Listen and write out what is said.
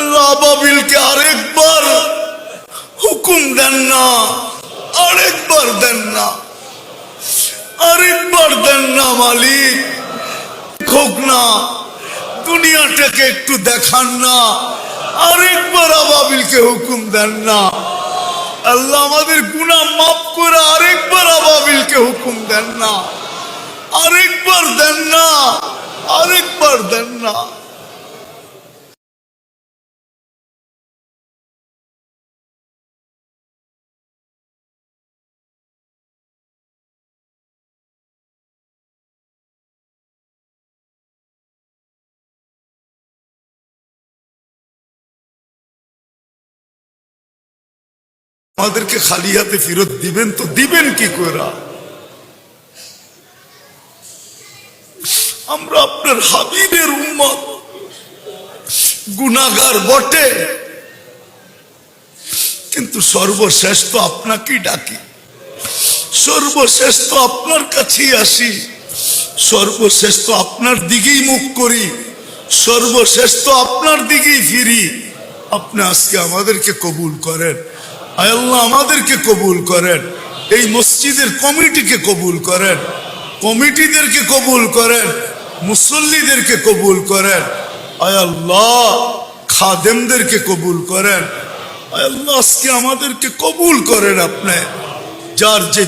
আল্লাহ আবাবিলকে আরেকবার হুকুম দেন না, আরেকবার দেন না, আরেকবার দেন না মালিক। হোক না, দুনিয়াটাকে একটু দেখান না, আরেকবার আবাবিলকে হুকুম দেন না। আল্লাহ আমাদের গুনাহ মাফ করে আরেকবার আবাবিলকে হুকুম দেন না, আরেকবার দেন না, আরেকবার দেন না। আমাদেরকে খালি হাতে ফেরত দিবেন তো দিবেন কি করে? আমরা আপনার হাবিবের উম্মত, গুনাহগার বটে, কিন্তু সর্বশেষ তো আপনাকেই ডাকি, সর্বশেষ তো আপনার কাছেই আসি, সর্বশেষ তো আপনার দিকেই মুখ করি, সর্বশেষ তো আপনার দিকেই ফিরি। আপনি আজকে আমাদেরকে কবুল করেন, আয় আল্লাহ আমাদেরকে কবুল করেন, এই মসজিদের কমিটিকে কবুল করেন, কমিটিদেরকে কবুল করেন, মুসল্লিদেরকে কবুল করেন, আয় আল্লাহ খাদেমদেরকে কবুল করেন, আয় আল্লাহ আজকে আমাদেরকে কবুল করেন। আপনি যার যে